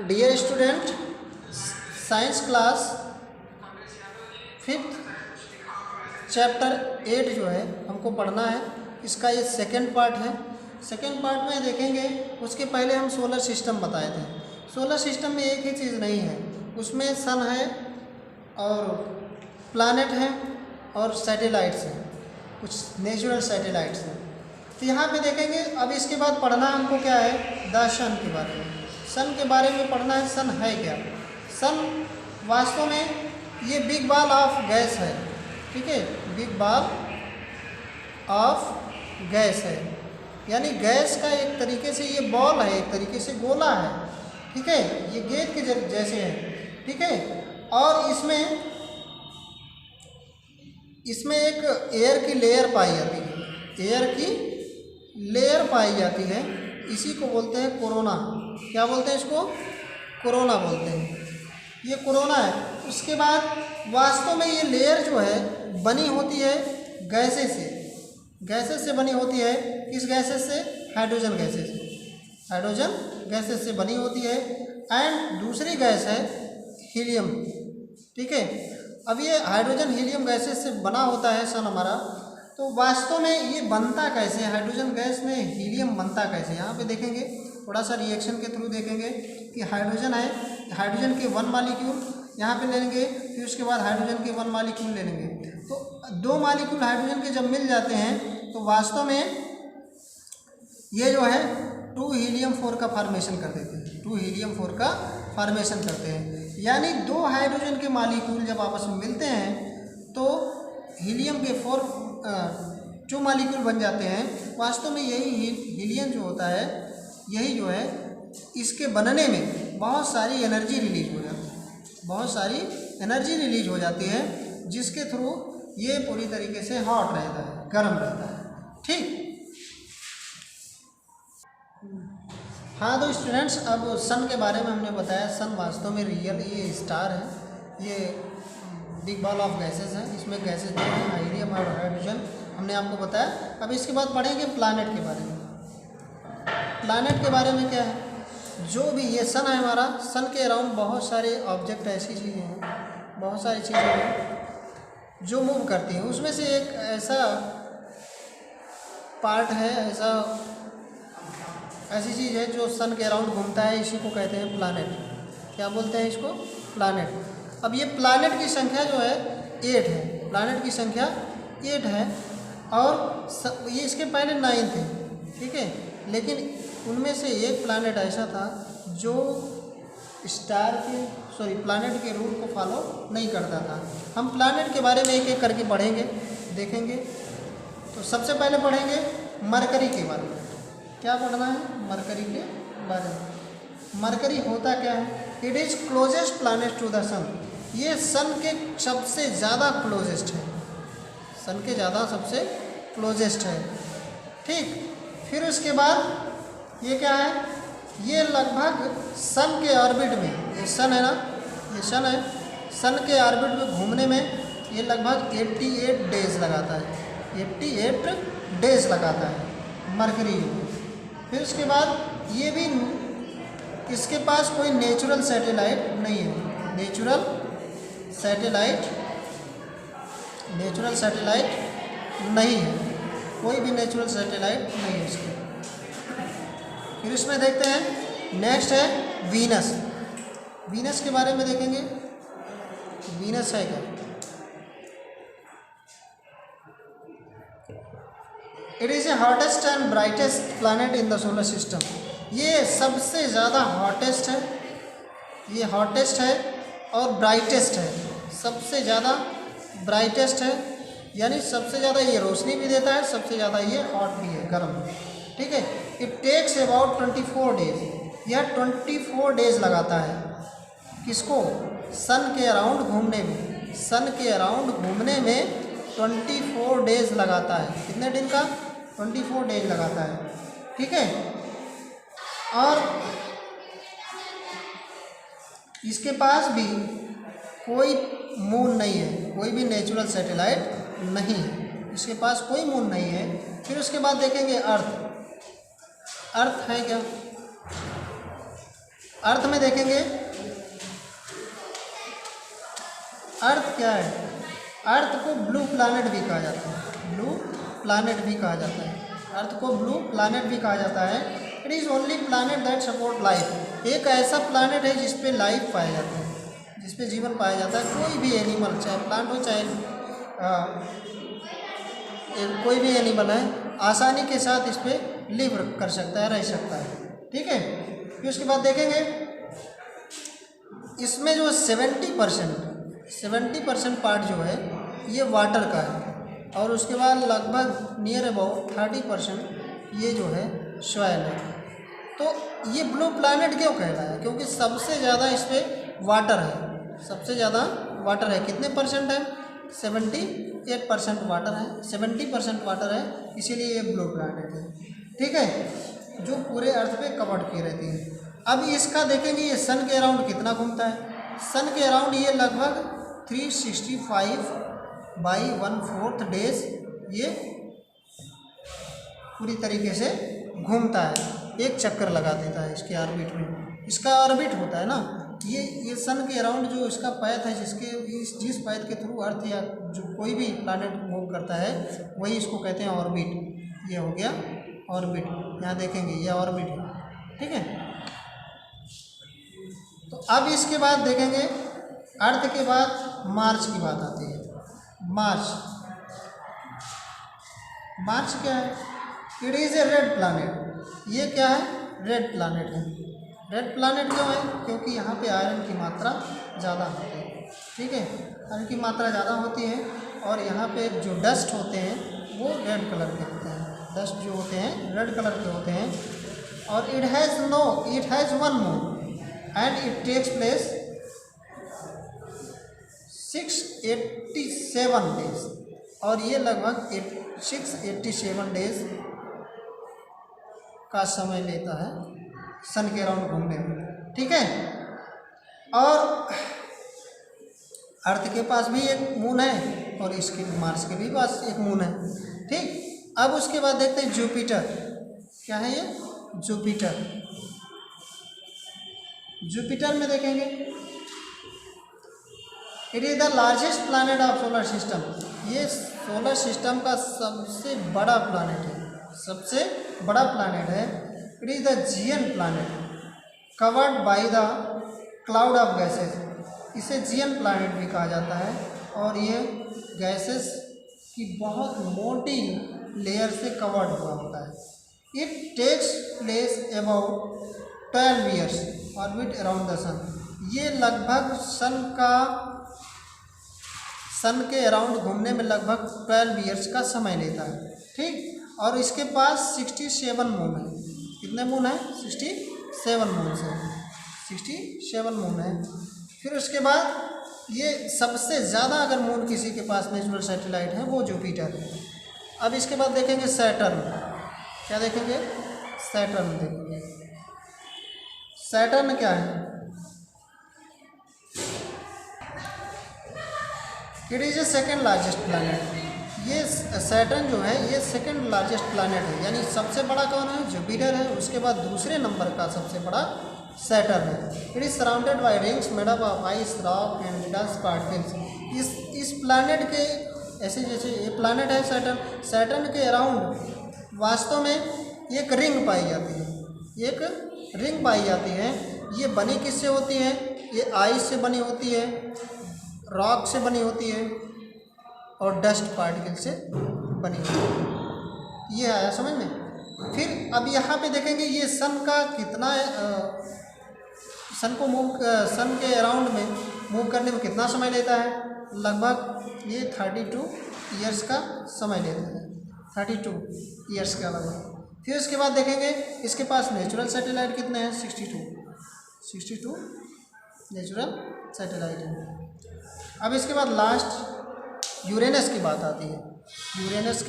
Dear student, science class 5th chapter 8 जो है हमको पढ़ना है। इसका ये सेकंड पार्ट है। सेकंड पार्ट में देखेंगे, उसके पहले हम सोलर सिस्टम बताए थे। सोलर सिस्टम में एक ही चीज़ नहीं है, उसमें सन है और प्लैनेट है और सैटेलाइट्स हैं, कुछ नेचुरल सैटेलाइट्स हैं। तो यहाँ पे देखेंगे। अब इसके बाद पढ़ना हमको क्या है, द सन के बारे में। सन के बारे में पढ़ना है। सन है क्या? सन वास्तव में ये बिग बॉल ऑफ गैस है, ठीक है, बिग बॉल ऑफ गैस है, यानी गैस का एक तरीके से ये बॉल है, एक तरीके से गोला है, ठीक है, ये गेंद के जैसे है, ठीक है। और इसमें एक एयर की लेयर पाई जाती है, एयर की लेयर पाई जाती है। इसी को बोलते हैं कोरोना। क्या बोलते हैं इसको? कोरोना बोलते हैं। ये कोरोना है। उसके बाद वास्तव में ये लेयर जो है बनी होती है गैसेस से। गैसेस से बनी होती है। किस गैसेस से? हाइड्रोजन गैसेस से। हाइड्रोजन गैसेस से बनी होती है। एंड दूसरी गैस है हीलियम, ठीक है। अब ये हाइड्रोजन हीलियम गैसेस से बना होता है सन हमारा। तो वास्तव में ये बनता कैसे है? हाइड्रोजन गैस में हीलियम बनता कैसे? यहाँ पे देखेंगे, थोड़ा सा रिएक्शन के थ्रू देखेंगे कि हाइड्रोजन है, हाइड्रोजन के 1 मॉलिक्यूल यहाँ पे ले लेंगे, फिर उसके बाद हाइड्रोजन के 1 मॉलिक्यूल ले लेंगे। तो 2 मॉलिक्यूल हाइड्रोजन के जब मिल जाते हैं तो वास्तव में ये जो है 2 हीलियम 4 का फॉर्मेशन कर देते हैं। 2 हीलियम 4 का फॉर्मेशन करते हैं, यानी 2 हाइड्रोजन के मॉलिक्यूल जब आपस में मिलते हैं तो हीलियम के 2 मॉलिक्यूल बन जाते हैं। वास्तव में यही हीलियम जो होता है, यही जो है इसके बनने में बहुत सारी एनर्जी रिलीज हो जाती है, बहुत सारी एनर्जी रिलीज हो जाती है, जिसके थ्रू ये पूरी तरीके से हॉट रहता है, गर्म रहता है, ठीक। हाँ तो स्टूडेंट्स, अब सन के बारे में हमने बताया। सन वास्तव में रियल ये स्टार है, ये बिग बॉल ऑफ गैसेस है। इसमें गैसेस जो है हीलियम और हाइड्रोजन हमने आपको बताया। अब इसके बाद पढ़ेंगे प्लैनेट के बारे में। प्लैनेट के बारे में क्या है? जो भी ये सन है हमारा, सन के अराउंड बहुत सारे ऑब्जेक्ट, ऐसी चीज़ें हैं, बहुत सारी चीज़ें हैं जो मूव करती हैं। उसमें से एक ऐसा पार्ट है, ऐसी चीज़ है जो सन के अराउंड घूमता है, इसी को कहते हैं प्लैनेट। क्या बोलते हैं इसको? प्लैनेट। अब ये प्लैनेट की संख्या जो है 8 है। प्लैनेट की संख्या 8 है और ये इसके पहले 9 थे, ठीक है। लेकिन उनमें से एक प्लैनेट ऐसा था जो प्लैनेट के रूल को फॉलो नहीं करता था। हम प्लैनेट के बारे में एक एक करके पढ़ेंगे, देखेंगे। तो सबसे पहले पढ़ेंगे मरकरी के बारे में। क्या पढ़ना है? मरकरी के बारे में। मरकरी होता क्या है? It is closest planet to the sun. ये सन के सबसे ज़्यादा क्लोजेस्ट है, सन के ज़्यादा सबसे क्लोजेस्ट है, ठीक। फिर उसके बाद ये क्या है? ये लगभग सन के ऑर्बिट में, ये सन है ना, ये सन है, सन के ऑर्बिट में घूमने में ये लगभग 88 डेज लगाता है। 88 डेज लगाता है मरकरी। फिर उसके बाद ये भी, इसके पास कोई नेचुरल सैटेलाइट नहीं है। नेचुरल सैटेलाइट नहीं है, कोई भी नेचुरल सैटेलाइट नहीं है इसके। फिर इसमें देखते हैं, नेक्स्ट है वीनस। वीनस के बारे में देखेंगे। वीनस है क्या? It is a hottest and brightest planet in the solar system. ये सबसे ज़्यादा हॉटेस्ट है, ये हॉटेस्ट है और ब्राइटेस्ट है। सबसे ज़्यादा ब्राइटेस्ट है, यानी सबसे ज़्यादा ये रोशनी भी देता है, सबसे ज़्यादा ये हॉट भी है, गर्म, ठीक है। It takes about 24 days. यह 24 डेज लगाता है किसको? सन के अराउंड घूमने में। सन के अराउंड घूमने में 24 डेज लगाता है। कितने दिन का? 24 डेज लगाता है, ठीक है। और इसके पास भी कोई मून नहीं है, कोई भी नेचुरल सैटेलाइट नहीं है, इसके पास कोई मून नहीं है। फिर उसके बाद देखेंगे अर्थ। अर्थ है क्या? अर्थ में देखेंगे, अर्थ क्या है? अर्थ को ब्लू प्लैनेट भी कहा जाता है, ब्लू प्लैनेट भी कहा जाता है, अर्थ को ब्लू प्लैनेट भी कहा जाता है। It is only planet that support life, एक ऐसा प्लैनेट है जिसपे लाइफ पाया जाता है, जिसपे जीवन पाया जाता है। कोई भी एनिमल, चाहे प्लांट हो चाहे कोई भी एनिमल है, आसानी के साथ इस पर लिव कर सकता है, रह सकता है। ठीक है, फिर उसके बाद देखेंगे इसमें जो 70% पार्ट जो है ये वाटर का है, और उसके बाद लगभग नियर अबाउट 30% ये जो है सॉइल है। तो ये ब्लू प्लैनेट क्यों कहलाया है? क्योंकि सबसे ज़्यादा इस पर वाटर है, सबसे ज़्यादा वाटर है। कितने परसेंट है? 78% वाटर है, 70% वाटर है, इसीलिए ये ब्लू प्लैनेट है। ठीक है, जो पूरे अर्थ पे कवर्ड की रहती है। अब इसका देखेंगे ये सन के अराउंड कितना घूमता है। सन के अराउंड ये लगभग 365/1/4 डेज ये पूरी तरीके से घूमता है, एक चक्कर लगा देता है इसके ऑर्बिट में। इसका ऑर्बिट होता है ना, ये सन के अराउंड जो इसका पैथ है, जिस पैथ के थ्रू अर्थ या जो कोई भी प्लैनेट मूव करता है वही इसको कहते हैं ऑर्बिट। ये हो गया ऑर्बिट, यहाँ देखेंगे ये ऑर्बिट है। ठीक है, तो अब इसके बाद देखेंगे अर्थ के बाद मार्स की बात आती है। मार्स क्या है? It is a red planet. ये क्या है? रेड प्लैनेट है। रेड प्लैनेट क्यों है? क्योंकि यहाँ पे आयरन की मात्रा ज़्यादा होती है। ठीक है, आयरन की मात्रा ज़्यादा होती है, और यहाँ पे जो डस्ट होते हैं वो रेड कलर के होते हैं, डस्ट जो होते हैं रेड कलर के होते हैं। और it has one moon and it takes place 687 days, और ये लगभग 687 डेज का समय लेता है सन के अराउंड घूमने में। ठीक है, और अर्थ के पास भी एक मून है और इसके मार्स के भी पास एक मून है। ठीक, अब उसके बाद देखते हैं जुपिटर। क्या है ये? जुपिटर में देखेंगे it is the largest planet of solar system. ये सोलर सिस्टम का सबसे बड़ा प्लैनेट है, सबसे बड़ा प्लैनेट है। It is the giant planet covered by the cloud of gases. इसे जियन प्लैनेट भी कहा जाता है, और ये गैसेस की बहुत मोटी लेयर से कवर्ड हुआ होता है। It takes place about 12 years orbit around the sun. ये लगभग सन के अराउंड घूमने में लगभग 12 ईयर्स का समय लेता है। ठीक, और इसके पास 67 मून है। कितने मून है? 67 मून है, 67 मून है। फिर उसके बाद ये सबसे ज़्यादा अगर मून किसी के पास नेचुरल सैटेलाइट है वो जुपिटर है। अब इसके बाद देखेंगे सैटर्न। क्या देखेंगे? सैटर्न देखेंगे। सैटर्न क्या है? It is a second largest planet. ये सैटर्न जो है ये सेकेंड लार्जेस्ट प्लैनेट है, यानी सबसे बड़ा कौन है? जुपिटर है, उसके बाद दूसरे नंबर का सबसे बड़ा सैटर्न है। It is surrounded by rings made up of ice, rock and dust particles. इस प्लैनेट के ऐसे जैसे ये प्लैनेट है सैटर्न के अराउंड वास्तव में एक रिंग पाई जाती है, एक रिंग पाई जाती है। ये बनी किससे होती है? ये आइस से बनी होती है, रॉक से बनी होती है, और डस्ट पार्टिकल से बनी होती है। ये आया समझ में? फिर अब यहाँ पे देखेंगे ये सन का कितना सन के अराउंड में मूव करने में कितना समय लेता है? लगभग ये 32 ईयर्स का समय लेता है, 32 ईयर्स का लगभग। फिर उसके बाद देखेंगे इसके पास नेचुरल सैटेलाइट कितने हैं? 62 नेचुरल सैटेलाइट है। अब इसके बाद लास्ट यूरेनस की बात आती है। यूरेनस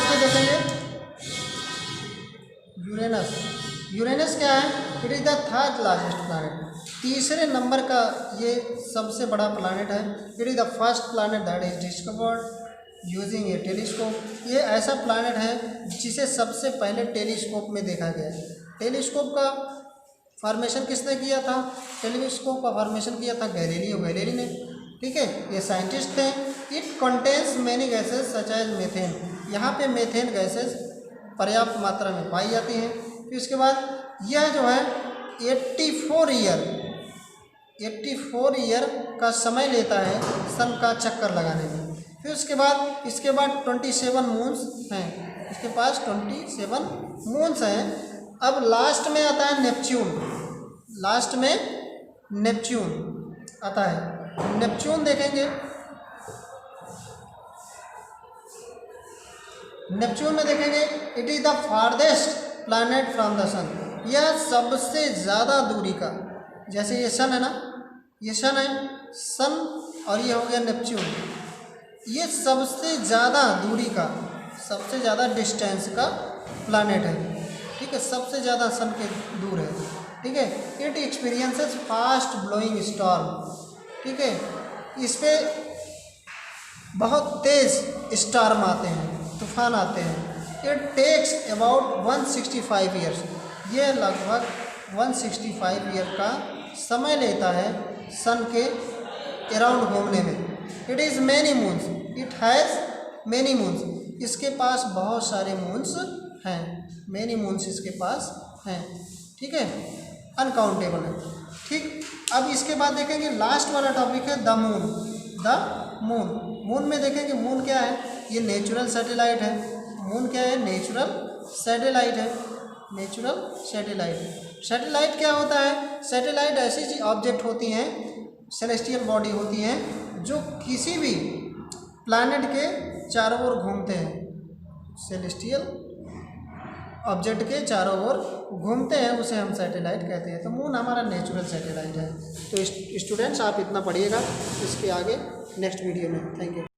में देखेंगे यूरेनस क्या है? It is the third largest planet. तीसरे नंबर का ये सबसे बड़ा प्लैनेट है। It is the first planet that is discovered using A telescope. ये ऐसा प्लैनेट है जिसे सबसे पहले टेलीस्कोप में देखा गया है। टेलीस्कोप का फॉर्मेशन किसने किया था? टेलीस्कोप का फॉर्मेशन किया था गैलीलियो गैलीली ने। ठीक है, ये साइंटिस्ट थे। It contains many gases such as methane, यहाँ पे मीथेन गैसेज पर्याप्त मात्रा में पाई जाती हैं। फिर उसके बाद यह जो है 84 ईयर का समय लेता है सन का चक्कर लगाने में। फिर उसके बाद इसके बाद 27 मून्स हैं, इसके पास 27 मून्स हैं। अब लास्ट में आता है नेपच्यून, लास्ट में नेपच्यून आता है। नेपच्यून देखेंगे, नेपच्यून में देखेंगे it is the farthest planet from the sun, यह सबसे ज़्यादा दूरी का, जैसे ये सन है ना, ये सन है, सन और ये हो गया नेपच्यून, ये सबसे ज़्यादा दूरी का, सबसे ज़्यादा डिस्टेंस का प्लैनेट है। ठीक है, सबसे ज़्यादा सन के दूर है। ठीक है, it experiences fast blowing storm. ठीक है, इस पे बहुत तेज़ स्टॉर्म आते हैं, तूफान आते हैं। इट टेक्स अबाउट 165 ईयर्स, ये लगभग 165 ईयर का समय लेता है सन के अराउंड घूमने में। It is many moons, it has many moons, इसके पास बहुत सारे मून्स हैं, मैनी मून्स इसके पास हैं। ठीक है, अनकाउंटेबल है। ठीक, अब इसके बाद देखेंगे लास्ट वाला टॉपिक है the moon. The moon, moon में देखेंगे मून क्या है, ये नेचुरल सैटेलाइट है। मून क्या है? नेचुरल सैटेलाइट है, नेचुरल सैटेलाइट। सैटेलाइट क्या होता है? सैटेलाइट ऐसी ऑब्जेक्ट होती हैं, सेलेस्टियल बॉडी होती हैं जो किसी भी प्लैनेट के चारों ओर घूमते हैं, सेलेस्टियल ऑब्जेक्ट के चारों ओर घूमते हैं, उसे हम सैटेलाइट कहते हैं। तो मून हमारा नेचुरल सैटेलाइट है। तो स्टूडेंट्स आप इतना पढ़िएगा, इसके आगे नेक्स्ट वीडियो में। Thank you.